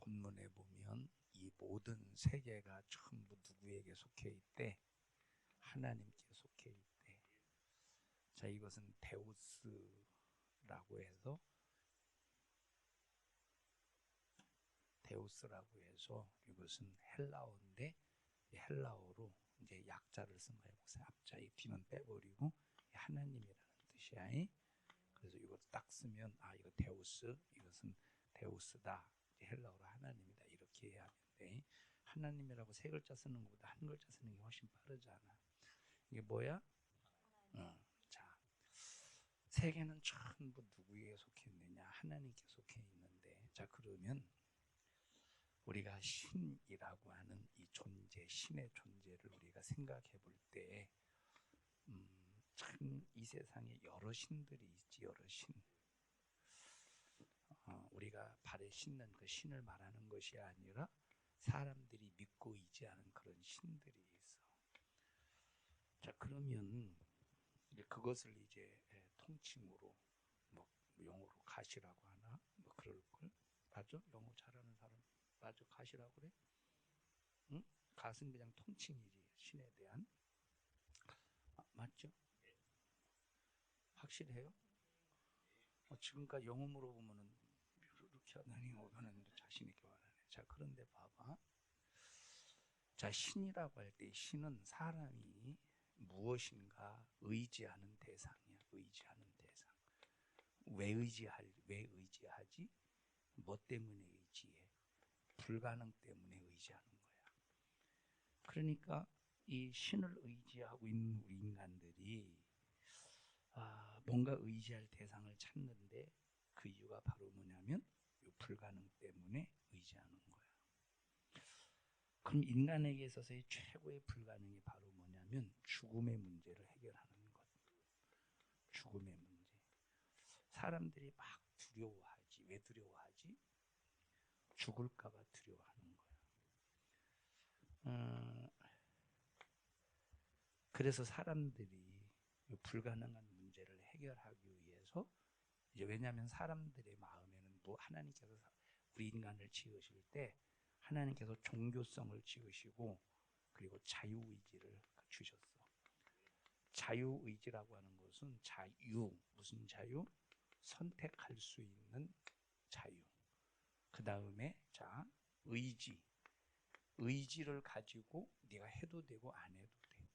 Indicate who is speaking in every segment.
Speaker 1: 본문에 보면 이 모든 세계가 전부 누구에게 속해 있대? 하나님께 속해 있대. 자, 이것은 데우스라고 해서 이것은 헬라어인데 헬라어로 이제 약자를 쓴 거예요. 그래서 앞자 이 뒤는 빼버리고 하나님이라는 뜻이야. 그래서 이거 딱 쓰면 이거 데우스, 이것은 데우스다. 헬라어로 하나님이다. 이렇게 해야 하는데 하나님이라고 세 글자 쓰는 것보다 한 글자 쓰는 게 훨씬 빠르잖아. 이게 뭐야? 자, 세계는 전부 누구에게 속해 있느냐? 하나님께 속해 있는데, 자 그러면 우리가 신이라고 하는 이 존재, 신의 존재를 우리가 생각해 볼 때, 참 이 세상에 여러 신들이 있지, 여러 신. 우리가 발에 신는 그 신을 말하는 것이 아니라 사람들이 믿고 의지하는 그런 신들이 있어. 자, 그러면 그것을 이제 통칭으로 뭐 영어로 가시라고 하나, 뭐 그럴 걸. 맞죠? 영어 잘하는 사람 맞아, 가시라고 그래? 응? 갓은 그냥 통칭이지, 신에 대한. 맞죠? 확실해요? 지금까지 영어 물어보면은 이렇게 하더니 오면은 자신 있게 말하네. 자, 그런데 봐봐. 자, 신이라고 할 때 신은 사람이 무엇인가 의지하는 대상이야. 의지하는 대상. 왜 의지하지? 뭐 때문에 의지해? 불가능 때문에 의지하는 거야. 그러니까 이 신을 의지하고 있는 우리 인간들이 뭔가 의지할 대상을 찾는데 그 이유가 바로 뭐냐면 이 불가능 때문에 의지하는 거야. 그럼 인간에게 있어서의 최고의 불가능이 바로 뭐냐면 죽음의 문제를 해결하는 것. 죽음의 문제. 사람들이 막 두려워하지. 왜 두려워하지? 죽을까 봐 두려워하는 거야. 그래서 사람들이 불가능한 문제를 해결하기 위해서, 이제 왜냐하면 사람들의 마음에는 하나님께서 우리 인간을 지으실 때 하나님께서 종교성을 지으시고 그리고 자유의지를 주셨어. 자유의지라고 하는 것은 무슨 자유? 선택할 수 있는 자유. 그 다음에 의지를 가지고 네가 해도 되고 안 해도 돼.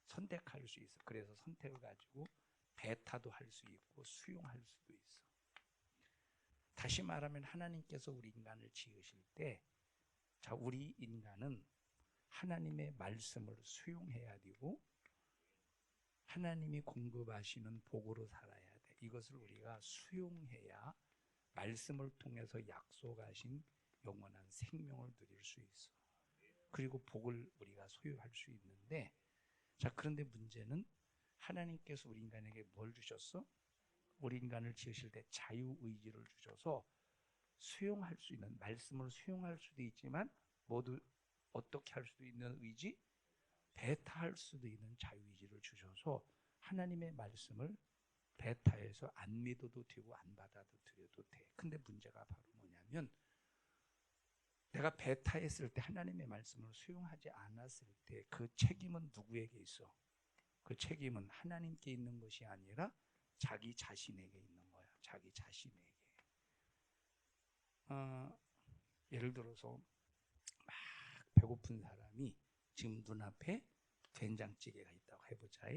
Speaker 1: 선택할 수 있어. 그래서 선택을 가지고 배타도 할 수 있고 수용할 수도 있어. 다시 말하면 하나님께서 우리 인간을 지으실 때, 자, 우리 인간은 하나님의 말씀을 수용해야 되고 하나님이 공급하시는 복으로 살아야 돼. 이것을 우리가 수용해야 말씀을 통해서 약속하신 영원한 생명을 누릴 수 있어. 그리고 복을 우리가 소유할 수 있는데, 자, 그런데 문제는 하나님께서 우리 인간에게 뭘 주셨어? 우리 인간을 지으실 때 자유의지를 주셔서 수용할 수 있는, 말씀을 수용할 수도 있지만 모두 어떻게 할 수도 있는 의지? 배타할 수도 있는 자유의지를 주셔서 하나님의 말씀을 배타해서 안 믿어도 되고 안 받아들여도 돼. 근데 문제가 바로 뭐냐면, 내가 배타했을 때, 하나님의 말씀을 수용하지 않았을 때 그 책임은 누구에게 있어? 그 책임은 하나님께 있는 것이 아니라 자기 자신에게 있는 거야. 자기 자신에게. 예를 들어서 막 배고픈 사람이 지금 눈앞에 된장찌개가 있다고 해보자.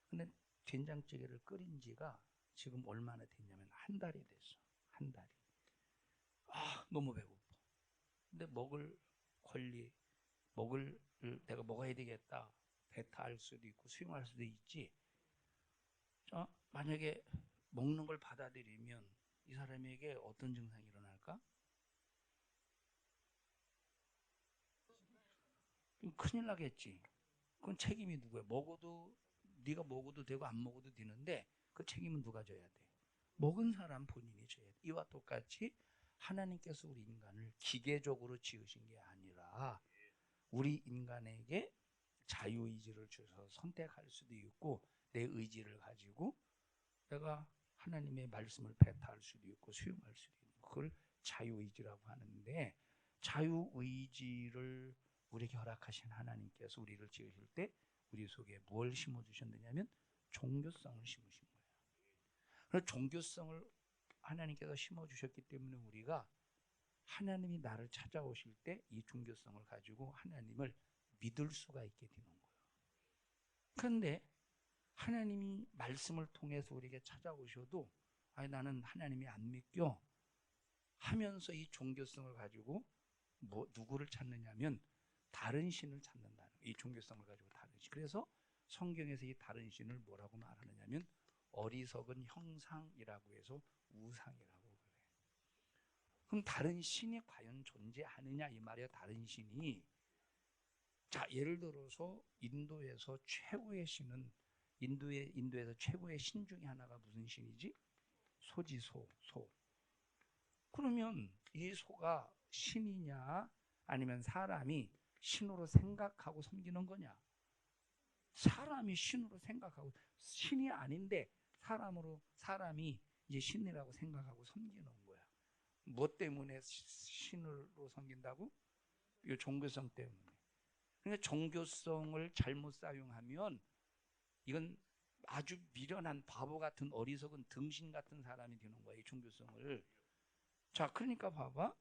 Speaker 1: 근데 된장찌개를 끓인 지가 지금 얼마나 됐냐면 한 달이 됐어. 한 달이. 너무 배고파. 근데 내가 먹어야 되겠다. 배타할 수도 있고 수용할 수도 있지. 만약에 먹는 걸 받아들이면 이 사람에게 어떤 증상이 일어날까? 큰일 나겠지. 그건 책임이 누구야? 네가 먹어도 되고 안 먹어도 되는데 그 책임은 누가 져야 돼? 먹은 사람 본인이 져야 돼. 이와 똑같이 하나님께서 우리 인간을 기계적으로 지으신 게 아니라 우리 인간에게 자유의지를 주셔서 선택할 수도 있고 내 의지를 가지고 내가 하나님의 말씀을 배타할 수도 있고 수용할 수도 있고 그걸 자유의지라고 하는데, 자유의지를 우리에게 허락하신 하나님께서 우리를 지으실 때 우리 속에 뭘 심어주셨느냐면 종교성을 심으신 거예요. 그래서 종교성을 하나님께서 심어주셨기 때문에 우리가 하나님이 나를 찾아오실 때 이 종교성을 가지고 하나님을 믿을 수가 있게 되는 거예요. 그런데 하나님이 말씀을 통해서 우리에게 찾아오셔도 아니 나는 하나님이 안 믿겨 하면서 이 종교성을 가지고 누구를 찾느냐면 다른 신을 찾는다는 이 종교성을 가지고 다른 신. 그래서 성경에서 이 다른 신을 뭐라고 말하느냐면 어리석은 형상이라고 해서 우상이라고 그래요. 그럼 다른 신이 과연 존재하느냐 이 말이에요. 다른 신이. 자, 예를 들어서 인도에서 최고의 신은 인도에서 최고의 신 중에 하나가 무슨 신이지? 소지 소. 그러면 이 소가 신이냐 아니면 사람이 신으로 생각하고 섬기는 거냐? 사람이 신으로 생각하고 신이 아닌데 사람이 이제 신이라고 생각하고 섬기는 거야. 뭐 때문에 신으로 섬긴다고? 이 종교성 때문에. 그러니까 종교성을 잘못 사용하면 이건 아주 미련한 바보 같은 어리석은 등신 같은 사람이 되는 거야, 이 종교성을. 자, 그러니까 봐봐.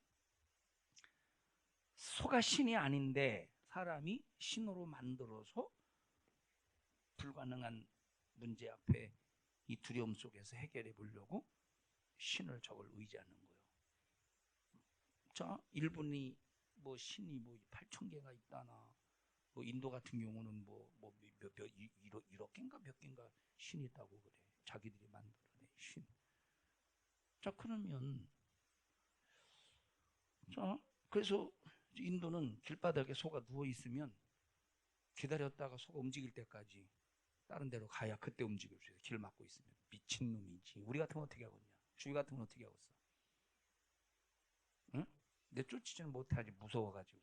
Speaker 1: 소가 신이 아닌데 사람이 신으로 만들어서 불가능한 문제 앞에 이 두려움 속에서 해결해 보려고 신을 저걸 의지하는 거예요. 자, 일본이 뭐 신이 뭐 8,000개가 있다나, 뭐 인도 같은 경우는 몇 개인가 몇 개인가 신이 있다고 그래. 자기들이 만들어낸 신. 자, 그러면 자, 그래서 인도는 길바닥에 소가 누워 있으면 기다렸다가 소가 움직일 때까지 다른 데로 가야 그때 움직일 수 있어요. 길 막고 있으면. 미친놈이지. 우리 같으면 어떻게 하겠냐? 주위 같으면 어떻게 하겠어? 응? 내 쫓지는 못하지. 무서워가지고.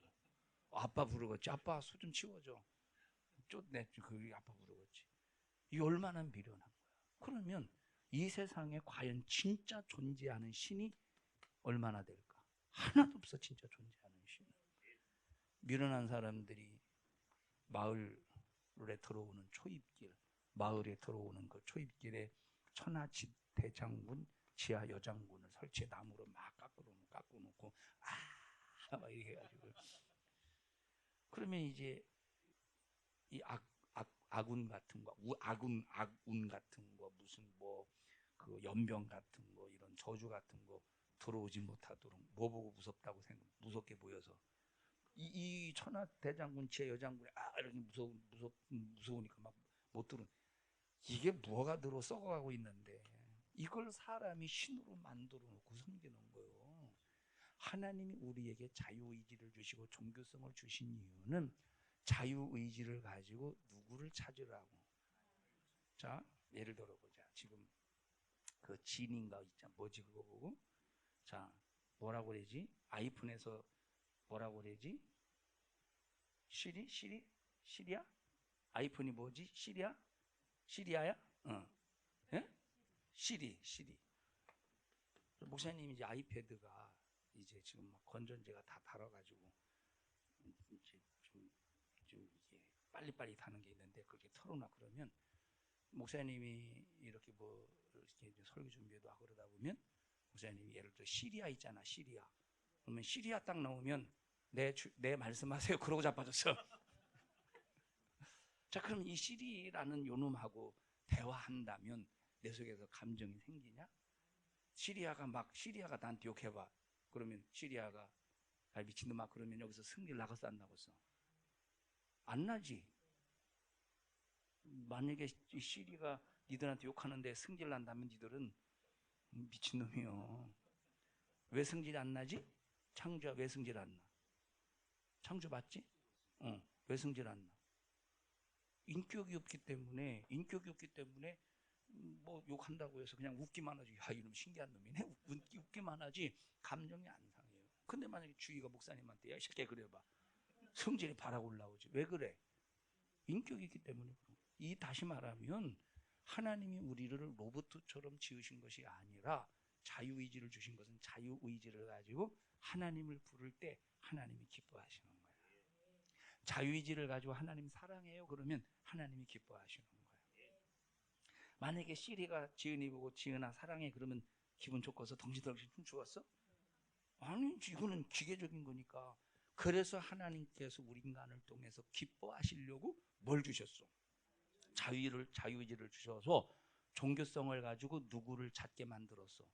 Speaker 1: 아빠 부르겠지. 아빠 소 좀 치워줘. 쫓내. 그 아빠 부르겠지. 이 얼마나 미련한 거야. 그러면 이 세상에 과연 진짜 존재하는 신이 얼마나 될까? 하나도 없어. 진짜 존재하는 신은. 미련한 사람들이 마을에 들어오는 초입길, 마을에 들어오는 그 초입길에 천하대장군, 지하 여장군을 설치해 나무로 막 깎고 놓고 막 이렇게 해가지고. 그러면 이제 이 악운 같은 거, 악운 같은 거, 무슨 그 연병 같은 거, 이런 저주 같은 거 들어오지 못하도록 뭐 보고 무섭다고 무섭게 보여서 이 천하대장군, 지하 여장군이 이렇게 무서우니까 막 못 들은. 이게 뭐가 들어 썩어가고 있는데 이걸 사람이 신으로 만들어 놓고 섬기는 거예요. 하나님이 우리에게 자유의지를 주시고 종교성을 주신 이유는 자유의지를 가지고 누구를 찾으라고. 자, 예를 들어보자. 지금 그 진인가 있잖아. 뭐지 그거 보고. 자, 뭐라고 그러지? 아이폰에서 뭐라고 그러지? 시리야? 아이폰이 뭐지? 시리아야? 예? 시리. 목사님이 이제 아이패드가 이제 지금 막 건전지가 다 달아가지고 이제 좀 이게 빨리빨리 다는 게 있는데 그렇게 털어놔. 그러면 목사님이 이렇게 이렇게 설교 준비도 하고 그러다 보면 목사님이 예를 들어 시리아 있잖아. 시리아. 그러면 시리아 딱 나오면 내 말씀하세요. 그러고 자빠졌어. 자, 그럼 이 시리라는 요놈하고 대화한다면 내 속에서 감정이 생기냐? 시리아가 나한테 욕해봐. 그러면 시리아가 미친놈아 그러면 여기서 승리를 나가서 안 나갔어? 안 나지. 만약에 시리가 니들한테 욕하는데 승질 난다면 니들은 미친놈이요. 왜 승질 안 나지? 창조야 왜 승질 안 나? 창조 맞지? 왜 승질 안 나? 인격이 없기 때문에 뭐 욕한다고 해서 그냥 웃기만 하지. 야, 이놈 신기한 놈이네. 웃기만 하지 감정이 안 상해요. 근데 만약에 주위가 목사님한테 야, 이 새끼 그래봐. 성질이 발악 올라오지. 왜 그래? 인격이 있기 때문에. 다시 말하면 하나님이 우리를 로봇처럼 지으신 것이 아니라 자유의지를 주신 것은 자유의지를 가지고 하나님을 부를 때 하나님이 기뻐하시는 거예요. 자유의지를 가지고 하나님 사랑해요 그러면 하나님이 기뻐하시는 거예요. 만약에 시리가 지은이 보고 지은아 사랑해 그러면 기분 좋고서 덩실덩실 춤추었어? 아니, 이거는 기계적인 거니까. 그래서 하나님께서 우리 인간을 통해서 기뻐하시려고 뭘 주셨어? 자유의지를 주셔서 종교성을 가지고 누구를 찾게 만들었어?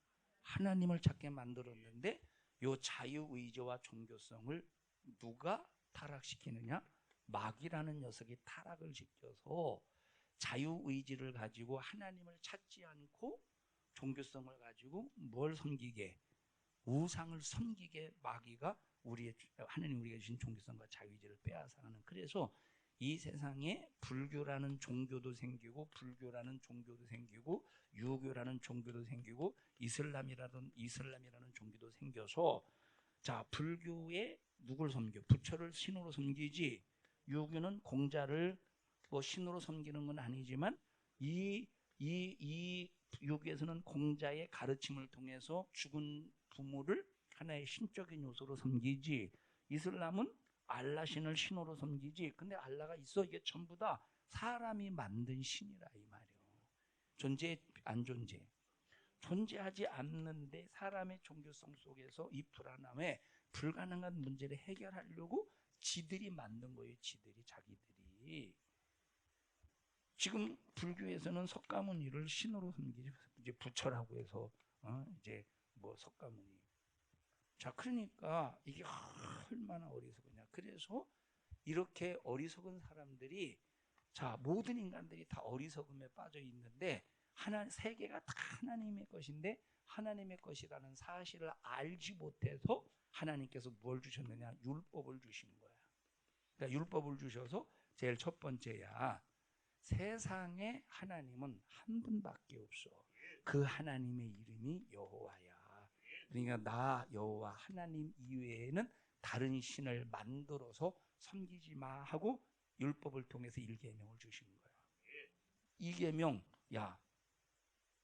Speaker 1: 하나님을 찾게 만들었는데 이 자유의지와 종교성을 누가 타락시키느냐? 마귀라는 녀석이 타락을 시켜서 자유의지를 가지고 하나님을 찾지 않고 종교성을 가지고 뭘 섬기게? 우상을 섬기게 마귀가 하나님 우리가 주신 종교성과 자유의지를 빼앗아가는. 그래서 이 세상에 불교라는 종교도 생기고 불교라는 종교도 생기고 유교라는 종교도 생기고 이슬람이라는 종교도 생겨서 자, 불교에 누굴 섬겨? 부처를 신으로 섬기지. 유교는 공자를 신으로 섬기는 건 아니지만 이 유교에서는 공자의 가르침을 통해서 죽은 부모를 하나의 신적인 요소로 섬기지. 이슬람은 알라 신을 신으로 섬기지. 근데 알라가 있어? 이게 전부 다 사람이 만든 신이라 이 말이에요. 존재 안 존재? 존재하지 않는데 사람의 종교성 속에서 이 불안함에 불가능한 문제를 해결하려고 지들이 만든 거예요. 자기들이. 지금 불교에서는 석가모니를 신으로 섬기지. 이제 부처라고 해서 이제 석가모니. 자, 그러니까 이게 얼마나 어리석으냐. 그래서 이렇게 어리석은 사람들이 자, 모든 인간들이 다 어리석음에 빠져 있는데 세계가 다 하나님의 것인데 하나님의 것이라는 사실을 알지 못해서 하나님께서 뭘 주셨느냐? 율법을 주신 거야. 그러니까 율법을 주셔서 제일 첫 번째야. 세상에 하나님은 한 분밖에 없어. 그 하나님의 이름이 여호와야. 그러니까 나 여호와 하나님 이외에는 다른 신을 만들어서 섬기지 마 하고 율법을 통해서 1계명을 주신 거야. 2계명, 야,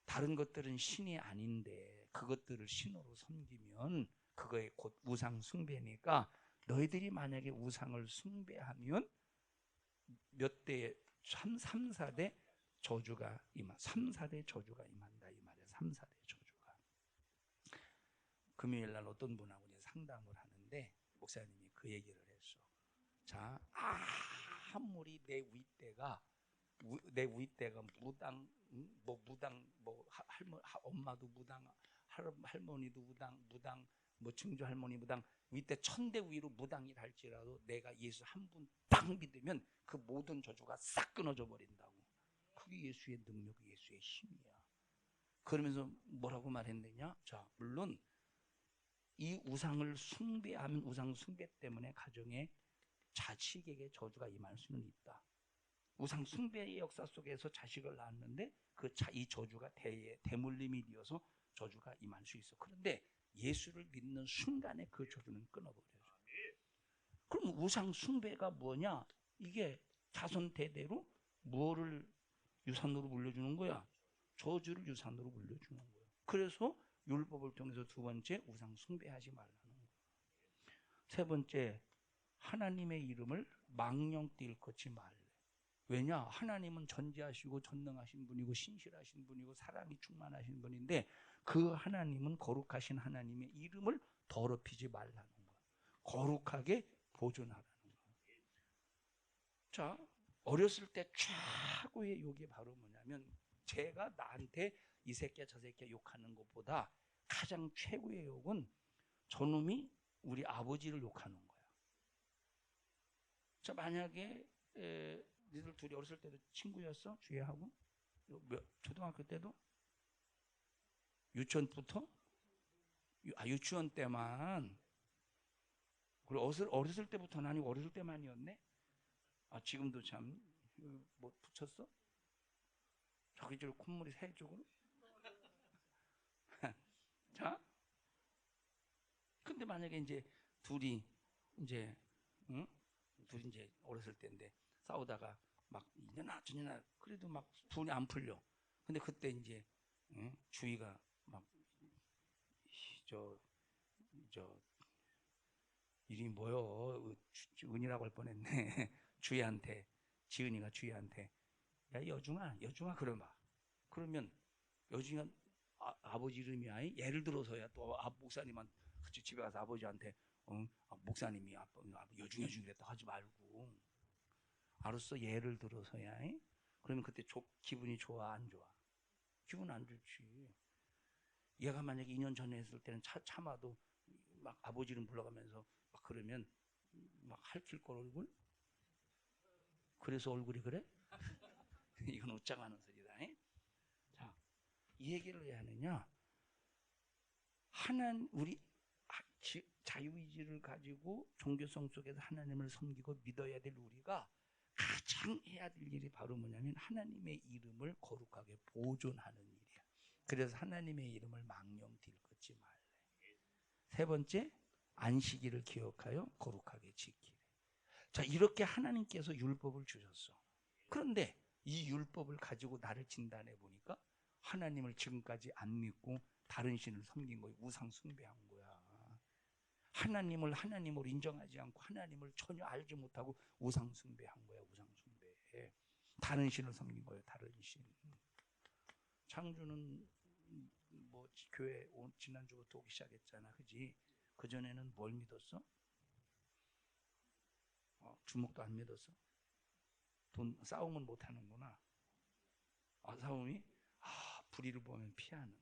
Speaker 1: 다른 것들은 신이 아닌데 그것들을 신으로 섬기면 그거에 곧 우상 숭배니까 너희들이 만약에 우상을 숭배하면 몇 대 3, 4대 저주가 3, 4대 저주가 임한다 이 말이야. 3, 4대 저주가. 금요일 날 어떤 분하고 이제 상담을 하는데 목사님이 그 얘기를 했어. 자, 아무리 내 윗대가 무당, 엄마도 무당, 할머니도 무당, 증조 할머니 무당, 윗대 1000대 위로 무당이라 할지라도 내가 예수 한 분 딱 믿으면 그 모든 저주가 싹 끊어져 버린다고. 그게 예수의 능력, 예수의 힘이야. 그러면서 뭐라고 말했느냐? 자, 물론 이 우상을 숭배하면 우상 숭배 때문에 가정에 자식에게 저주가 임할 수는 있다. 우상 숭배의 역사 속에서 자식을 낳았는데 이 저주가 대물림이 되어서 저주가 임할 수 있어. 그런데 예수를 믿는 순간에 그 저주는 끊어버려요. 그럼 우상 숭배가 뭐냐? 이게 자손 대대로 뭐를 유산으로 물려주는 거야? 저주를 유산으로 물려주는 거야. 그래서 율법을 통해서 두 번째 우상 숭배하지 말라는 거야. 세 번째, 하나님의 이름을 망령되 일컫지 말래. 왜냐? 하나님은 전지하시고 전능하신 분이고 신실하신 분이고 사랑이 충만하신 분인데 그 하나님은 거룩하신 하나님의 이름을 더럽히지 말라는 거야. 거룩하게 보존하라는 거야. 자, 어렸을 때 최고의 욕이 바로 뭐냐면 제가 나한테 이 새끼야 저 새끼야 욕하는 것보다 가장 최고의 욕은 저놈이 우리 아버지를 욕하는 거야. 자, 만약에 니들 둘이 어렸을 때도 친구였어? 주희하고? 초등학교 때도? 유치원부터? 유치원 때만. 그리고 어렸을 때부터는 아니고 어렸을 때만이었네? 지금도 참 붙였어? 저기저기 콧물이 새 쪽으로? 자, 근데 만약에 이제 둘이 이제 어렸을 때인데 싸우다가 막 이년아 저년아 그래도 막 분이 안 풀려. 근데 그때 이제 주희가 막 저 이름이 뭐요? 은이라고 할 뻔했네. 주희한테, 지은이가 주희한테, 야 여중아 그러마. 그러면 여중이가 아버지 이름이야. 예를 들어서야 또 목사님한 같이 집에 가서 아버지한테 목사님이 여중 그랬다 하지 말고, 알았어, 예를 들어서야. 그러면 그때 기분이 좋아 안 좋아? 기분 안 좋지. 얘가 만약에 2년 전에 했을 때는 참아도 막 아버지 이름 불러가면서 막 그러면 막 할킬 걸 얼굴? 그래서 얼굴이 그래? 이건 웃장하는 소리다. 자, 이 얘기를 왜 하느냐? 우리 자유의지를 가지고 종교성 속에서 하나님을 섬기고 믿어야 될 우리가 가장 해야 될 일이 바로 뭐냐면 하나님의 이름을 거룩하게 보존하는 일이야. 그래서 하나님의 이름을 망령 딜긋지 말래. 세 번째, 안식일을 기억하여 거룩하게 지키래. 자, 이렇게 하나님께서 율법을 주셨어. 그런데 이 율법을 가지고 나를 진단해 보니까 하나님을 지금까지 안 믿고 다른 신을 섬긴 거야. 우상 숭배한 거야. 하나님을 하나님으로 인정하지 않고 하나님을 전혀 알지 못하고 우상 숭배한 거야. 우상 숭배. 다른 신을 섬긴 거예요. 다른 신. 창주는 뭐 교회 지난주부터 오기 시작했잖아. 그지? 그전에는 뭘 믿었어? 주먹도 안 믿었어? 싸움은 못 하는구나. 싸움이? 불의를 보면 피하는.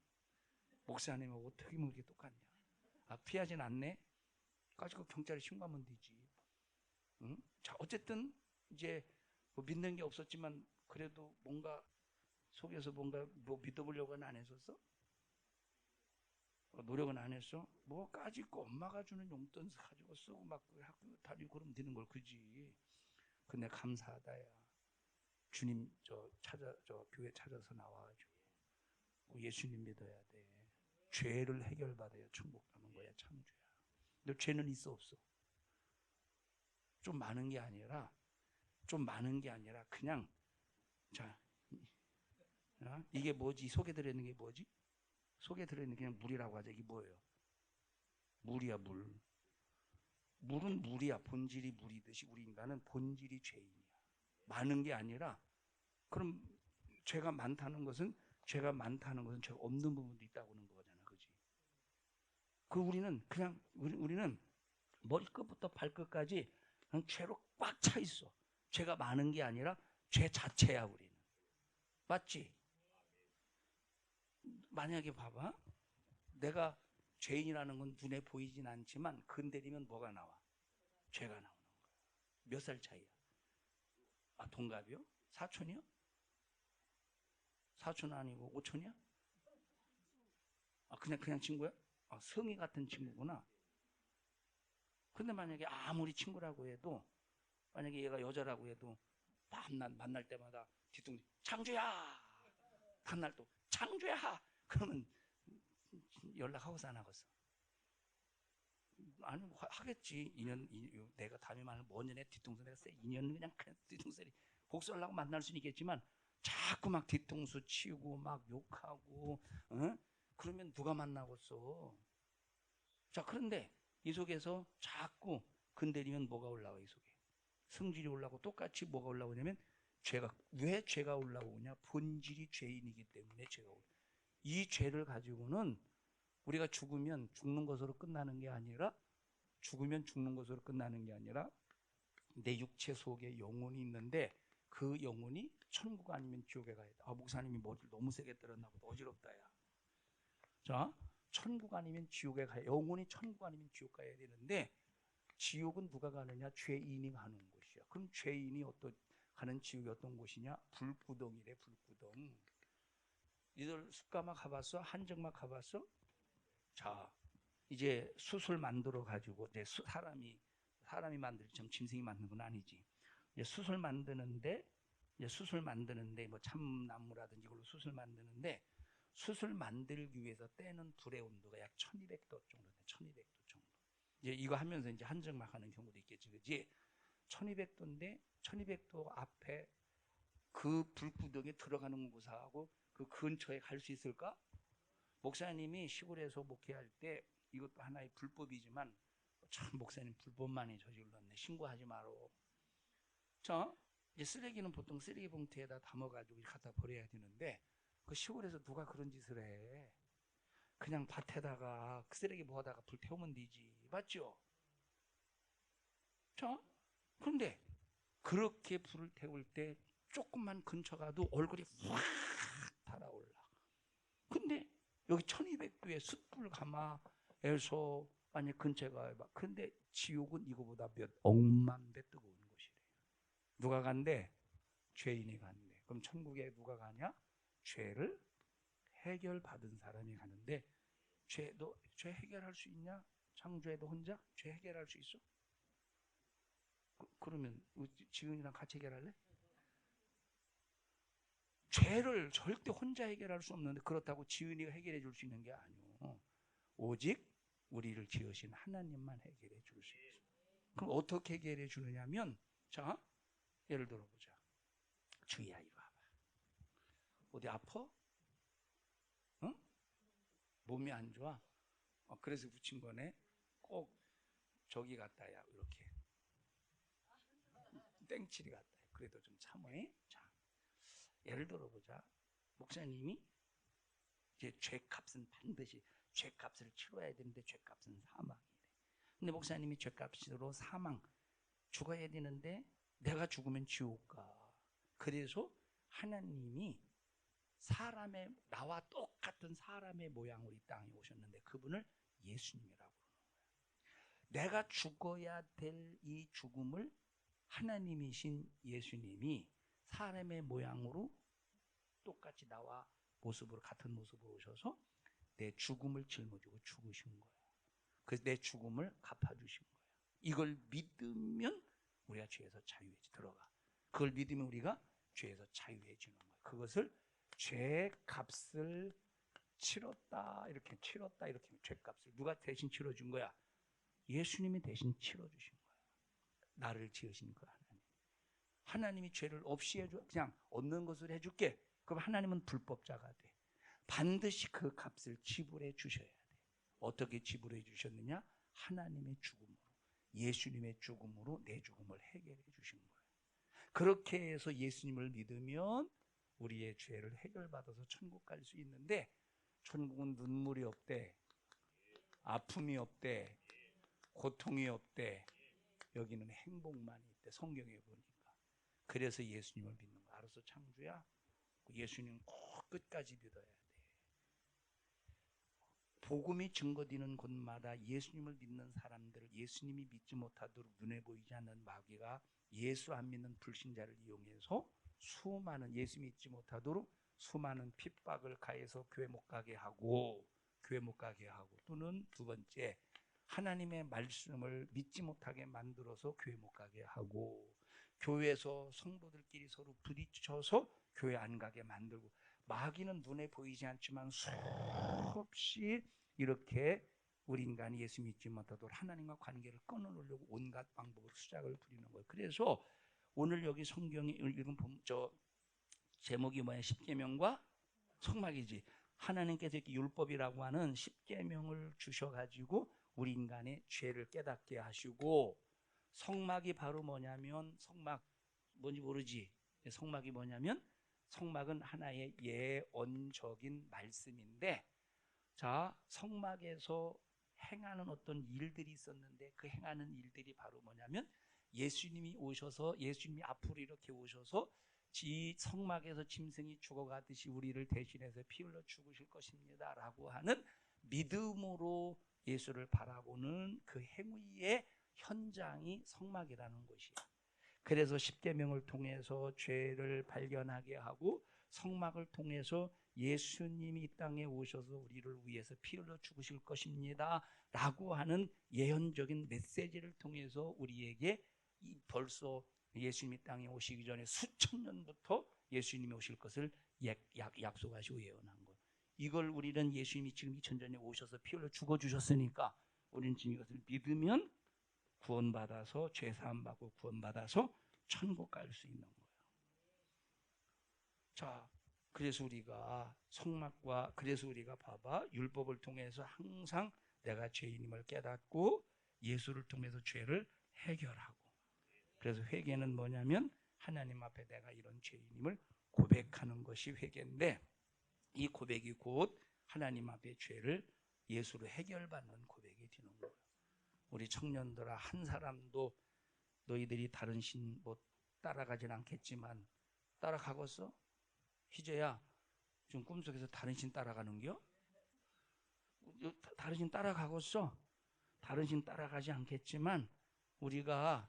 Speaker 1: 목사님하고 어떻게 먹는 게 똑같냐? 피하진 않네? 가지고 경찰에 신고하면 되지. 응? 자, 어쨌든 이제 뭐 믿는 게 없었지만 그래도 뭔가 속에서 뭔가 뭐 믿어보려고는 안 했었어? 노력은 안 했어? 뭐 까짓거 엄마가 주는 용돈 가지고 쓰고 막 학교 다니고 그러면 되는 걸. 그지? 근데 감사하다야. 주님 교회 찾아서 나와가지고 예수님 믿어야 돼. 죄를 해결받아야 천국 가는 거야. 창조야. 너 죄는 있어 없어? 좀 많은 게 아니라 그냥 자, 이게 뭐지? 속에 들어있는 게 뭐지? 속에 들어있는 게 그냥 물이라고 하자. 이게 뭐예요? 물이야, 물. 물은 물이야. 본질이 물이듯이 우리 인간은 본질이 죄인이야. 많은 게 아니라, 그럼 죄가 많다는 것은 죄가 없는 부분도 있다고 하는 거잖아. 그지? 우리는 머리끝부터 발끝까지 그냥 죄로 꽉 차 있어. 죄가 많은 게 아니라 죄 자체야, 우리는. 맞지? 만약에 봐봐. 내가 죄인이라는 건 눈에 보이진 않지만 건드리면 뭐가 나와? 죄가 나오는 거야. 몇 살 차이야? 동갑이요? 사촌이요? 사촌 아니고 오촌이야? 그냥 친구야? 성이 같은 친구구나. 근데 만약에 아무리 친구라고 해도, 만약에 얘가 여자라고 해도 만날 때마다 뒤뚱 창주야! 다음날 또 창주야! 그러면 연락하고서 안 하겠어? 아니 하겠지. 2년 내가 담임 말을 뭔 년에 뒤통수 내가 2년 그냥 뒤통수리 복수하려고 만날 수는 있겠지만 자꾸 막 뒤통수 치고 막 욕하고 그러면 누가 만나겠어? 자, 그런데 이 속에서 자꾸 건드리면 뭐가 올라와? 이 속에 성질이 올라오고, 똑같이 뭐가 올라오냐면 왜 죄가 올라오냐? 본질이 죄인이기 때문에 죄가 올라오고, 이 죄를 가지고는 우리가 죽으면 죽는 것으로 끝나는 게 아니라 내 육체 속에 영혼이 있는데 그 영혼이 천국 아니면 지옥에 가야 돼. 목사님이 머리를 너무 세게 때렸나 보다. 어지럽다 야. 자, 천국 아니면 지옥에 가야, 영혼이 천국 아니면 지옥 가야 되는데 지옥은 누가 가느냐? 죄인이 가는 곳이야. 그럼 죄인이 가는 지옥이 어떤 곳이냐? 불구덩이래. 불구덩. 니들 숫가마 가봤어? 한정마 가봤어? 자, 이제 숯을 만들어 가지고 이제 사람이 만들지 참 짐승이 만드는 건 아니지. 이제 숯을 만드는데 뭐 참나무라든지 이걸로 숯을 만드는데, 숯을 만들기 위해서 떼는 불의 온도가 약 1200도 정도 돼. 1200도 정도. 이제 이거 하면서 이제 한정막 하는 경우도 있겠지. 그지? 1200도인데 1200도 앞에 그 불구덩이에 들어가는 곳하고 그 근처에 갈 수 있을까? 목사님이 시골에서 목회할 때 이것도 하나의 불법이지만 참 목사님 불법 많이 저질렀네. 신고하지 마로. 자, 이제 쓰레기는 보통 쓰레기 봉투에다 담아가지고 갖다 버려야 되는데 그 시골에서 누가 그런 짓을 해? 그냥 밭에다가 쓰레기 모아다가 불 태우면 되지. 맞죠? 자, 그런데 그렇게 불을 태울 때 조금만 근처 가도 얼굴이 확 달아올라. 근데 여기 1200도의 숯불 가마에서 만약 근처에 가요. 근데 지옥은 이거보다 몇 억만 배 뜨거운 곳이래요. 누가 간대? 죄인이 간대. 그럼 천국에 누가 가냐? 죄를 해결받은 사람이 가는데 너 죄 해결할 수 있냐? 창조에도 혼자 죄 해결할 수 있어? 그러면 지은이랑 같이 해결할래? 죄를 절대 혼자 해결할 수 없는데 그렇다고 지은이가 해결해 줄 수 있는 게 아니오. 오직 우리를 지으신 하나님만 해결해 줄 수 있어. 그럼 어떻게 해결해 주느냐면 자, 예를 들어 보자. 주희야 이리 와봐. 어디 아파? 응? 몸이 안 좋아? 그래서 붙인 거네. 꼭 저기 갔다야 이렇게 땡칠이 갔다. 그래도 좀 참으해. 자, 예를 들어 보자. 목사님이 이제 죄값은 반드시 죄값을 치러야 되는데 죄값은 사망이래. 근데 목사님이 죄값으로 사망 죽어야 되는데 내가 죽으면 지옥 가. 그래서 하나님이 사람의 나와 똑같은 사람의 모양으로 이 땅에 오셨는데 그분을 예수님이라고 부르는 거야. 내가 죽어야 될 이 죽음을 하나님이신 예수님이 사람의 모양으로 똑같이 나와 모습으로 같은 모습으로 오셔서 내 죽음을 짊어지고 죽으신 거예요. 그래서 내 죽음을 갚아주신 거예요. 이걸 믿으면 우리가 죄에서 자유해 들어가. 그걸 믿으면 우리가 죄에서 자유해지는 거예요. 그것을 죄값을 치렀다 이렇게 죄값을 누가 대신 치러준 거야? 예수님이 대신 치러주신 거야. 나를 지으신 그 하나님이 죄를 없이 해줘. 그냥 얻는 것을 해줄게. 그럼 하나님은 불법자가 돼. 반드시 그 값을 지불해 주셔야 돼. 어떻게 지불해 주셨느냐? 하나님의 죽음으로, 예수님의 죽음으로 내 죽음을 해결해 주신 거예요. 그렇게 해서 예수님을 믿으면 우리의 죄를 해결받아서 천국 갈 수 있는데 천국은 눈물이 없대, 아픔이 없대, 고통이 없대. 여기는 행복만이 있대. 성경에 보니까. 그래서 예수님을 믿는 거야. 알았어, 창주야? 예수님 꼭 끝까지 믿어야 돼. 복음이 증거되는 곳마다 예수님을 믿는 사람들을 예수님이 믿지 못하도록 눈에 보이지 않는 마귀가 예수 안 믿는 불신자를 이용해서 수많은 예수 믿지 못하도록 수많은 핍박을 가해서 교회 못 가게 하고 또는 두 번째 하나님의 말씀을 믿지 못하게 만들어서 교회 못 가게 하고 교회에서 성도들끼리 서로 부딪혀서 교회 안 가게 만들고 마귀는 눈에 보이지 않지만 수없이 이렇게 우리 인간이 예수 믿지 못하도록 하나님과 관계를 끊어놓으려고 온갖 방법으로 수작을 부리는 거예요. 그래서 오늘 여기 성경에 읽은 제목이 뭐야? 십계명과 성막이지. 하나님께서 이렇게 율법이라고 하는 십계명을 주셔가지고 우리 인간의 죄를 깨닫게 하시고 성막이 바로 뭐냐면 성막 뭔지 모르지? 성막이 뭐냐면 성막은 하나의 예언적인 말씀인데 자 성막에서 행하는 어떤 일들이 있었는데 그 행하는 일들이 바로 뭐냐면 예수님이 오셔서 예수님이 앞으로 이렇게 오셔서 이 성막에서 짐승이 죽어가듯이 우리를 대신해서 피 흘려 죽으실 것입니다 라고 하는 믿음으로 예수를 바라보는 그 행위의 현장이 성막이라는 것이야. 그래서 십계명을 통해서 죄를 발견하게 하고 성막을 통해서 예수님이 이 땅에 오셔서 우리를 위해서 피 흘려 죽으실 것입니다 라고 하는 예언적인 메시지를 통해서 우리에게 벌써 예수님이 땅에 오시기 전에 수천 년부터 예수님이 오실 것을 약속하시고 예언한 거예요. 이걸 우리는 예수님이 지금 2000년 전에 오셔서 피 흘려 죽어주셨으니까 우리는 지금 이것을 믿으면 구원받아서 죄사함 받고 구원받아서 천국 갈 수 있는 거예요. 자, 그래서 우리가 성막과 그래서 우리가 봐봐 율법을 통해서 항상 내가 죄인임을 깨닫고 예수를 통해서 죄를 해결하고, 그래서 회개는 뭐냐면 하나님 앞에 내가 이런 죄인임을 고백하는 것이 회개인데, 이 고백이 곧 하나님 앞에 죄를 예수로 해결받는 고백이 되는 거예요. 우리 청년들아, 한 사람도 너희들이 다른 신 뭐 따라가진 않겠지만 따라가겠어? 희재야, 지금 꿈속에서 다른 신 따라가는겨? 다른 신 따라가겠어? 다른 신 따라가지 않겠지만 우리가,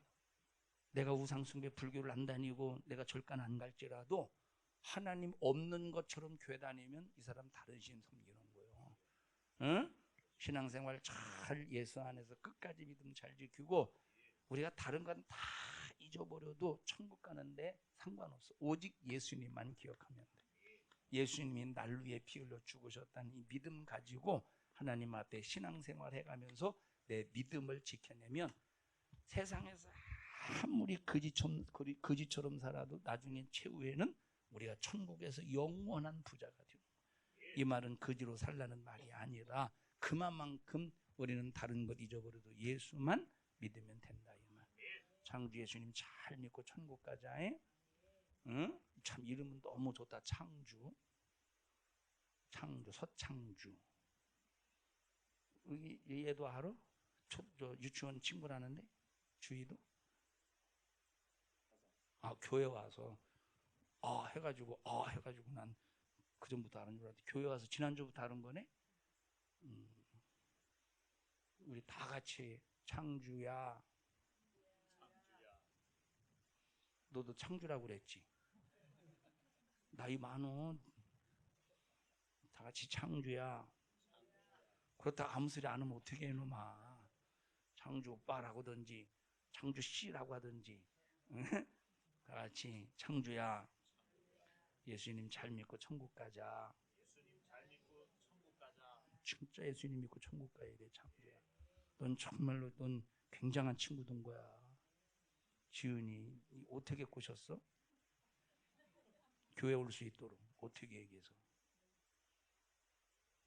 Speaker 1: 내가 우상숭배 불교를 안 다니고 내가 절간 안 갈지라도 하나님 없는 것처럼 교회 다니면 이 사람 다른 신 섬기는 거예요. 응? 신앙생활 잘 예수 안에서 끝까지 믿음 잘 지키고, 우리가 다른 건 다 잊어버려도 천국 가는데 상관없어. 오직 예수님만 기억하면 돼. 예수님이 날 위해 피 흘려 죽으셨다는 이 믿음 가지고 하나님 앞에 신앙생활 해가면서 내 믿음을 지켜내면 세상에서 아무리 거지처럼 살아도 나중에 최후에는 우리가 천국에서 영원한 부자가 되고, 이 말은 거지로 살라는 말이 아니라 그만큼 우리는 다른 것 잊어버려도 예수만 믿으면 된다, 이 말. 창주 예수님 잘 믿고 천국 가자. 응? 참 이름은 너무 좋다. 창주, 서창주. 얘도 알아? 유치원 친구라는데, 주희도? 교회 와서 해가지고 난 그전부터 아는 줄 알았는데 교회 와서 지난주부터 아는 거네. 우리 다 같이 창주야. 너도 창주라고 그랬지? 나이 많어. 다 같이 창주야. 그렇다 아무 소리 안 하면 어떻게 해, 놈아. 창주 오빠라고 하든지 창주 씨라고 하든지. 다 같이 창주야, 예수님 잘 믿고 천국 가자. 진짜 예수님 믿고 천국 가야 돼. 창주야, 넌 정말로 넌 굉장한 친구 된 거야. 지은이 어떻게 꼬셨어? 교회 올 수 있도록 어떻게 얘기해서?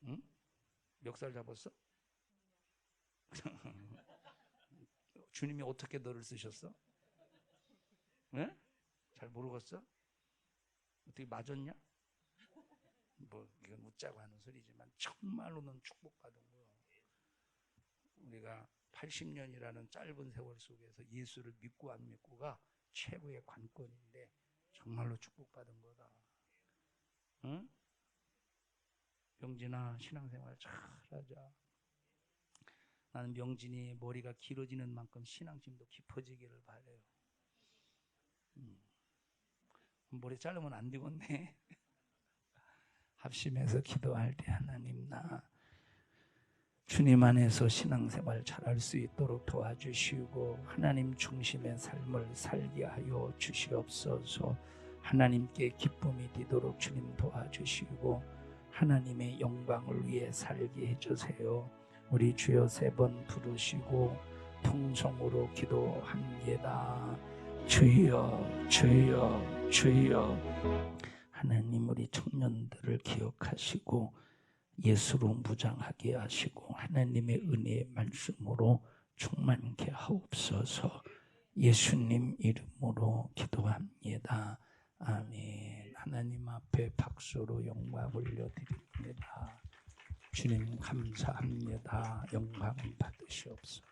Speaker 1: 응? 멱살 잡았어? 주님이 어떻게 너를 쓰셨어? 응? 잘 모르겠어? 어떻게 맞았냐? 뭐 이건 웃자고 하는 소리지만 정말로는 축복받은 거예요. 우리가 80년이라는 짧은 세월 속에서 예수를 믿고 안 믿고가 최고의 관건인데 정말로 축복받은 거다. 응? 명진아, 신앙생활 잘하자. 나는 명진이 머리가 길어지는 만큼 신앙심도 깊어지기를 바래요. 머리 자르면 안 되겠네. 합심해서 기도할 때 하나님, 나 주님 안에서 신앙생활 잘할 수 있도록 도와주시고 하나님 중심의 삶을 살게 하여 주시옵소서. 하나님께 기쁨이 되도록 주님 도와주시고 하나님의 영광을 위해 살게 해주세요. 우리 주여 3번 부르시고 통성으로 기도합니다. 주여, 주여, 주여. 하나님, 우리 청년들을 기억하시고 예수로 무장하게 하시고 하나님의 은혜의 말씀으로 충만케 하옵소서. 예수님 이름으로 기도합니다. 아멘. 하나님 앞에 박수로 영광 올려드립니다. 주님 감사합니다. 영광 받으시옵소서.